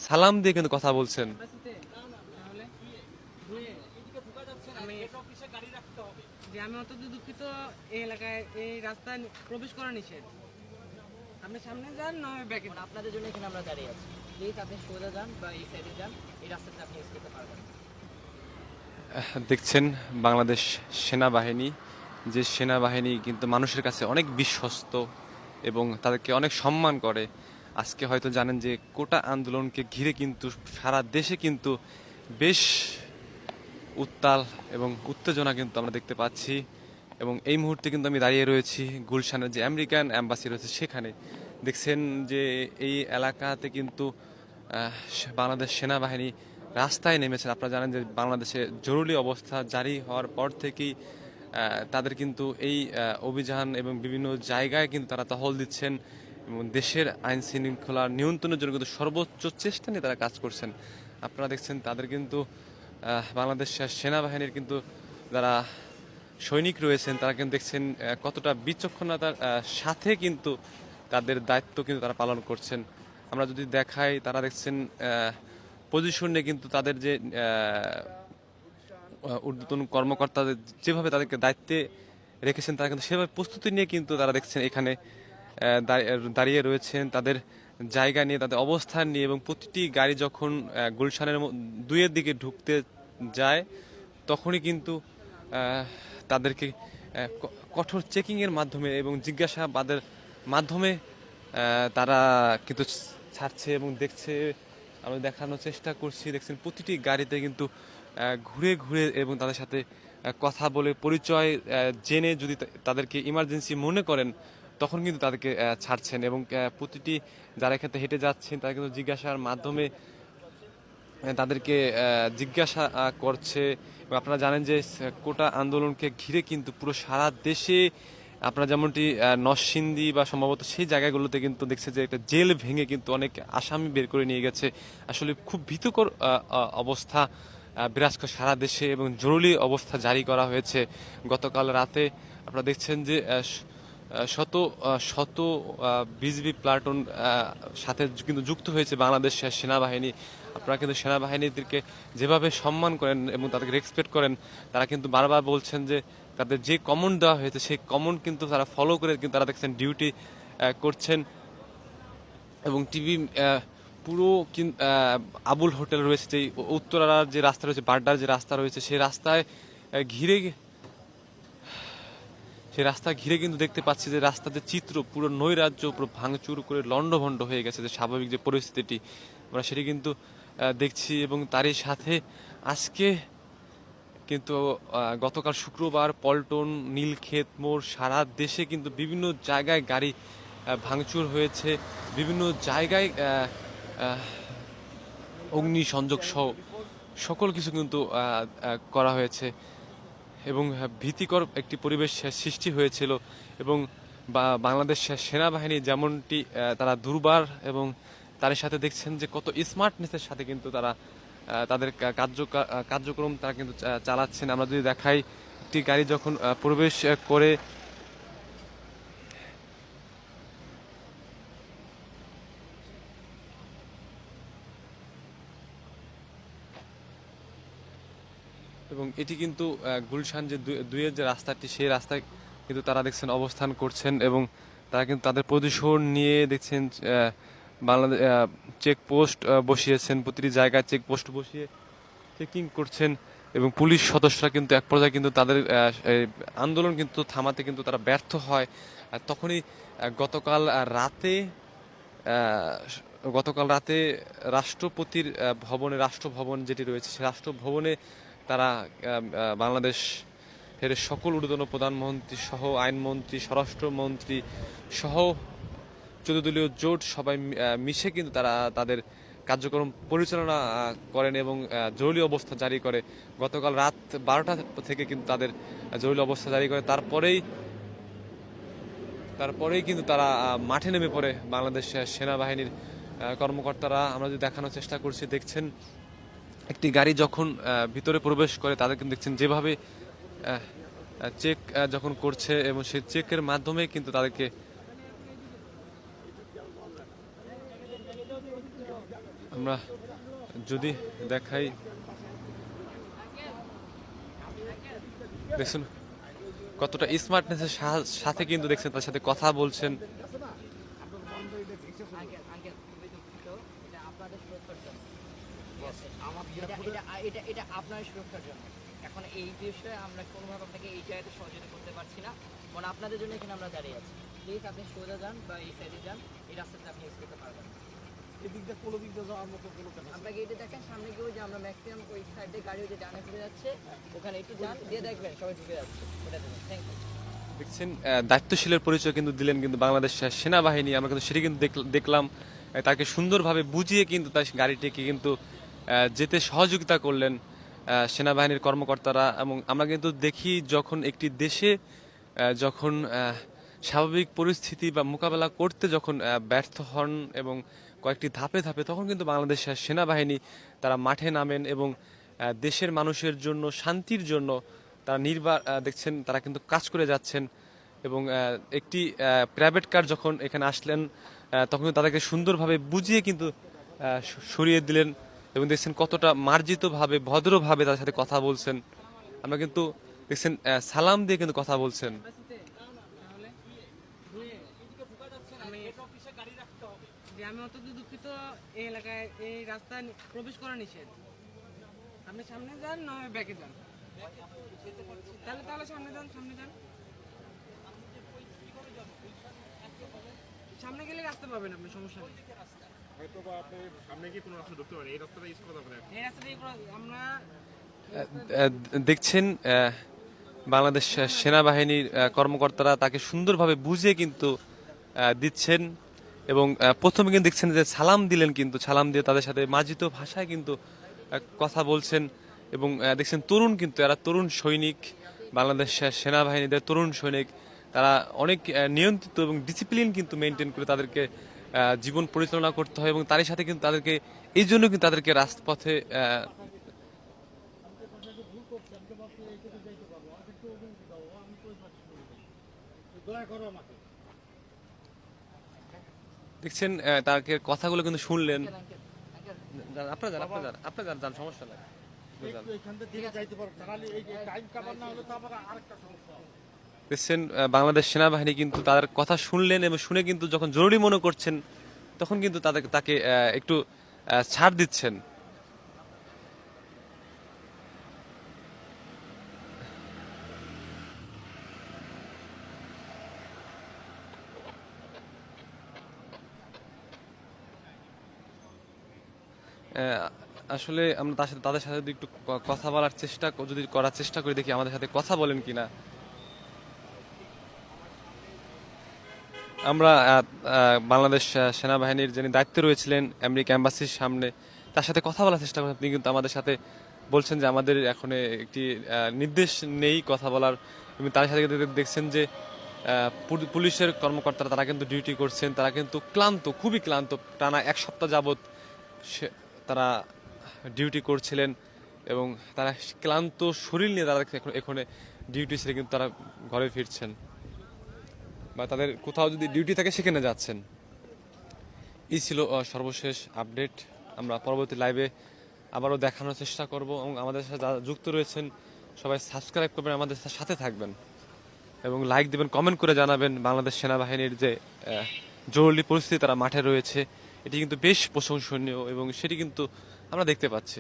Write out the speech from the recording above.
সালাম দিয়ে কিন্তু কথা বলছেন। আমি অত্যন্ত দুঃখিত। এই এলাকায় এই রাস্তায় প্রবেশ করা নিষেধ। আপনি সামনে যান না ব্যাকে যান। আপনাদের জন্য এখানে আমরা দাঁড়িয়ে আছি। প্লিজ আপনি সোজা যান বা এই সাইডে যান, এই রাস্তাতে আপনি ইউজ করতে পারবেন। দেখছেন বাংলাদেশ সেনাবাহিনী, যে সেনাবাহিনী কিন্তু মানুষের কাছে অনেক বিশ্বস্ত এবং তাদেরকে অনেক সম্মান করে। আজকে হয়তো জানেন যে কোটা আন্দোলনকে ঘিরে কিন্তু সারা দেশে কিন্তু বেশ উত্তাল এবং উত্তেজনা কিন্তু আমরা দেখতে পাচ্ছি। এবং এই মুহূর্তে কিন্তু আমি দাঁড়িয়ে রয়েছি গুলশানের যে আমেরিকান অ্যাম্বাসি রয়েছে সেখানে। দেখছেন যে এই এলাকাতে কিন্তু বাংলাদেশ সেনাবাহিনী রাস্তায় নেমেছেন। আপনারা জানেন যে বাংলাদেশে জরুরি অবস্থা জারি হওয়ার পর থেকেই তাদের কিন্তু এই অভিযান এবং বিভিন্ন জায়গায় কিন্তু তারা টহল দিচ্ছেন এবং দেশের আইন শৃঙ্খলা নিয়ন্ত্রণের জন্য কিন্তু সর্বোচ্চ চেষ্টা নিয়ে তারা কাজ করছেন। আপনারা দেখছেন তাদের কিন্তু বাংলাদেশ সেনাবাহিনীর কিন্তু যারা সৈনিক রয়েছেন তারা কিন্তু দেখছেন কতটা বিচক্ষণতার সাথে কিন্তু তাদের দায়িত্ব কিন্তু তারা পালন করছেন। আমরা যদি দেখাই তারা দেখছেন পজিশনে কিন্তু তাদের যে ঊর্ধ্বতন কর্মকর্তাদের যেভাবে তাদেরকে দায়িত্বে রেখেছেন তারা কিন্তু সেভাবে প্রস্তুতি নিয়ে কিন্তু তারা দেখছেন এখানে দাঁড়িয়ে রয়েছেন তাদের জায়গা নিয়ে, তাদের অবস্থান নিয়ে। এবং প্রতিটি গাড়ি যখন গুলশানের দুইয়ের দিকে ঢুকতে যায় তখনই কিন্তু তাদেরকে কঠোর চেকিংয়ের মাধ্যমে এবং জিজ্ঞাসাবাদের মাধ্যমে তারা কিন্তু ছাড়ছে এবং দেখছে। আমরা দেখানোর চেষ্টা করছি, দেখছেন প্রতিটি গাড়িতে কিন্তু ঘুরে ঘুরে এবং তাদের সাথে কথা বলে পরিচয় জেনে যদি তাদেরকে ইমার্জেন্সি মনে করেন তখন কিন্তু তাদেরকে ছাড়ছেন। এবং প্রতিটি যারা এখানে হেঁটে যাচ্ছেন তারা কিন্তু জিজ্ঞাসার মাধ্যমে তাদেরকে জিজ্ঞাসা করছে। এবং আপনারা জানেন যে কোটা আন্দোলনকে ঘিরে কিন্তু পুরো সারা দেশে আপনারা যেমনটি নরসিংদী বা সম্ভবত সেই জায়গাগুলোতে কিন্তু দেখছে যে একটা জেল ভেঙে কিন্তু অনেক আসামি বের করে নিয়ে গেছে। আসলে খুব ভীতিকর অবস্থা বিরাজ করে সারা দেশে এবং জরুরি অবস্থা জারি করা হয়েছে গতকাল রাতে। আপনারা দেখছেন যে শত শত বিজিবি প্লাটুন সাথে কিন্তু যুক্ত হয়েছে বাংলাদেশ সেনাবাহিনী। আপনারা কিন্তু সেনাবাহিনীদেরকে যেভাবে সম্মান করেন এবং তাদেরকে রেসপেক্ট করেন, তারা কিন্তু বারবার বলছেন যে তাদের যে কমন দেওয়া হয়েছে সেই কমন কিন্তু তারা ফলো করে কিন্তু তারা দেখছেন ডিউটি করছেন। এবং টিভি পুরো আবুল হোটেল রয়েছে, যে উত্তরার যে রাস্তা রয়েছে, বাড্ডার যে রাস্তা রয়েছে, সেই রাস্তায় ঘিরে সেই রাস্তা ঘিরে কিন্তু দেখতে পাচ্ছি যে রাস্তার যে চিত্র পুরো নৈরাজ্য, পুরো ভাঙচুর করে লণ্ডভণ্ড হয়ে গেছে। যে স্বাভাবিক যে পরিস্থিতি আমরা সেটি কিন্তু দেখছি। এবং তারই সাথে আজকে কিন্তু গতকাল শুক্রবার পল্টন, নীলক্ষেত মোড় সারা দেশে কিন্তু বিভিন্ন জায়গায় গাড়ি ভাঙচুর হয়েছে, বিভিন্ন জায়গায় অগ্নিসংযোগ সহ সকল কিছু কিন্তু করা হয়েছে এবং ভীতিকর একটি পরিবেশ সৃষ্টি হয়েছিল। এবং বাংলাদেশ সেনাবাহিনী যেমনটি তারা দুর্বার এবং তার সাথে দেখছেন যে কত স্মার্টনেসের সাথে কিন্তু তারা তাদের কার্যক্রম তারা কিন্তু চালাচ্ছেন। আমরা যদি দেখাই একটি গাড়ি যখন প্রবেশ করে এবং এটি কিন্তু গুলশান যে দুইয়ের যে রাস্তাটি সেই রাস্তায় কিন্তু তারা দেখছেন অবস্থান করছেন এবং তারা কিন্তু তাদের পজিশন নিয়ে দেখছেন বাংলাদেশ চেকপোস্ট বসিয়েছেন, প্রতিটি জায়গায় চেকপোস্ট বসিয়ে চেকিং করছেন। এবং পুলিশ সদস্যরা কিন্তু এক পর্যায়ে কিন্তু তাদের আন্দোলন কিন্তু থামাতে কিন্তু তারা ব্যর্থ হয়। আর তখনই গতকাল রাতে গতকাল রাতে রাষ্ট্রপতির ভবনে, রাষ্ট্রভবন যেটি রয়েছে সেই রাষ্ট্রভবনে তারা বাংলাদেশ এর সকল ঊর্ধ্বতন প্রধানমন্ত্রী সহ আইনমন্ত্রী, স্বরাষ্ট্রমন্ত্রী সহ 14 দলীয় জোট সবাই মিশে কিন্তু তারা তাদের কার্যক্রম পরিচালনা করেন এবং জরুরি অবস্থা জারি করে। গতকাল রাত 12টা থেকে কিন্তু তাদের জরুরি অবস্থা জারি করে। তারপরেই কিন্তু তারা মাঠে নেমে পড়ে বাংলাদেশ সেনাবাহিনীর কর্মকর্তারা। আমরা যদি দেখানোর চেষ্টা করছি, দেখছেন একটি গাড়ি যখন ভিতরে প্রবেশ করে তাদের কিন্তু দেখছেন যেভাবে চেক যখন করছে এবং সেই চেকের মাধ্যমে কিন্তু তাদেরকে আমরা যদি দেখাই, দেখছেন কতটা স্মার্টনেসের সাথে কিন্তু দেখছেন তার সাথে কথা বলছেন। আঙ্কেল আঙ্কেল খুবই দুঃখিত, এটা আপনাদের সুরক্ষার জন্য। ঠিক আছে? এটা আপনার সুরক্ষার জন্য। এখন এই বিষয়ে আমরা কোনোভাবে আপনাকে এই জায়গাতে সহযোগিতা করতে পারছি না, মানে আপনাদের জন্য এখানে আমরা দাঁড়িয়ে আছি। প্লিজ আপনি সোজা যান বা এই সাইডে যান, এই রাস্তাতে আপনি ইউজ করতে পারবেন না। এদিকটা কোনো দিক দিয়ে যাওয়ার মতো কোনো কথা আপনাকে এটা দেখেন সামনে গিয়েও যে আমরা ম্যাক্সিমাম ওই সাইডে গাড়ি যে ডানে ঘুরে যাচ্ছে, ওখানে একটু যান, দিয়ে দেখবেন সবাই ঢুকে যাচ্ছে। ওটা দেবেন, থ্যাংক ইউ। দেখছেন দায়িত্বশীলের পরিচয় কিন্তু দিলেন কিন্তু বাংলাদেশ সেনাবাহিনী। আমরা কিন্তু সেটি কিন্তু দেখলাম, তাকে সুন্দরভাবে বুঝিয়ে কিন্তু তার গাড়িটিকে কিন্তু যেতে সহযোগিতা করলেন সেনাবাহিনীর কর্মকর্তারা। এবং আমরা কিন্তু দেখি যখন একটি দেশে যখন স্বাভাবিক পরিস্থিতি বা মোকাবেলা করতে যখন ব্যর্থ হন এবং কয়েকটি ধাপে ধাপে, তখন কিন্তু বাংলাদেশ সেনাবাহিনী তারা মাঠে নামেন এবং দেশের মানুষের জন্য, শান্তির জন্য তারা দেখছেন তারা কিন্তু কাজ করে যাচ্ছেন। এবং একটি প্রাইভেট কার যখন এখানে আসলেন তখন তাদেরকে সুন্দরভাবে বুঝিয়ে কিন্তু সরিয়ে দিলেন এবং দেখছেন কতটা মার্জিতভাবে, ভদ্রভাবে তাদের সাথে কথা বলছেন। আমরা কিন্তু দেখছেন সালাম দিয়ে কিন্তু কথা বলছেন। তাহলে আমি অত্যন্ত দুঃখিত, এই এলাকায় এই রাস্তায় প্রবেশ করা নিষেধ। আপনি সামনে যান, নয় ব্যাকে যান। তাহলে তাহলে সামনে যান, সামনে যান। সামনে গেলে রাস্তা পাবেন আপনি, সমস্যা নেই। হয়তো বা আপনি সামনে গিয়ে কোনো রাস্তা ঢুকতে পারেন, এই রাস্তাটা ইউজ করা যাবে না। এই রাস্তা দিয়ে আমরা দেখছেন বাংলাদেশ সেনাবাহিনীর কর্মকর্তারা তাকে সুন্দরভাবে বুঝিয়ে কিন্তু দিচ্ছেন। এবং প্রথমে কিন্তু দেখছেন যে সালাম দিলেন, কিন্তু সালাম দিয়ে তাদের সাথে মার্জিত ভাষায় কিন্তু কথা বলছেন। এবং দেখছেন তরুণ, কিন্তু এরা তরুণ সৈনিক, বাংলাদেশ সেনাবাহিনীদের তরুণ সৈনিক। তারা অনেক নিয়ন্ত্রিত এবং ডিসিপ্লিন কিন্তু মেনটেন করে তাদেরকে জীবন পরিচালনা করতে হয়। এবং তারই সাথে কিন্তু তাদেরকে এই জন্য কিন্তু তাদেরকে রাজপথে দয়া করো আমাকে। দেখছেন তাকে কথাগুলো কিন্তু শুনলেন। আঙ্কেল আঙ্কেল আপনার যান, সমস্যা নাই। একটু এখান থেকে যাইতে পারো, তাহলে এই টাইম কাভার না হলে তো আবার আরেকটা সমস্যা হবে। দেখছেন বাংলাদেশ সেনাবাহিনী কিন্তু তাদের কথা শুনলেন এবং শুনে কিন্তু যখন জরুরি মনে করছেন তখন কিন্তু তাকে একটু ছাড় দিচ্ছেন। আসলে আমরা তাদের সাথে যদি একটু কথা বলার করার চেষ্টা করি, দেখি আমাদের সাথে কথা বলেন কিনা। আমরা বাংলাদেশ সেনাবাহিনীর যিনি দায়িত্বে রয়েছিলেন আমেরিকা এম্বাসির সামনে, তার সাথে কথা বলার চেষ্টা করছেন। তিনি কিন্তু আমাদের সাথে বলছেন যে আমাদের এখন একটি নির্দেশ নেই কথা বলার। এবং তার সাথে কিন্তু দেখছেন যে পুলিশের কর্মকর্তারা তারা কিন্তু ডিউটি করছেন। তারা কিন্তু ক্লান্ত, খুবই ক্লান্ত, টানা 1 সপ্তাহ যাবৎ তারা ডিউটি করছিলেন এবং তারা ক্লান্ত শরীর নিয়ে তারা এখানে ডিউটি ছেড়ে কিন্তু তারা ঘরে ফিরছেন বা তাদের কোথাও যদি ডিউটি থাকে সেখানে যাচ্ছেন। এই ছিল সর্বশেষ আপডেট। আমরা পরবর্তী লাইভে আবারও দেখানোর চেষ্টা করব এবং আমাদের সাথে যারা যুক্ত রয়েছেন সবাই সাবস্ক্রাইব করবেন, আমাদের সাথে থাকবেন এবং লাইক দিবেন, কমেন্ট করে জানাবেন বাংলাদেশ সেনাবাহিনীর যে জরুরি পরিস্থিতি তারা মাঠে রয়েছে, এটি কিন্তু বেশ প্রশংসনীয় এবং সেটি কিন্তু আমরা দেখতে পাচ্ছি।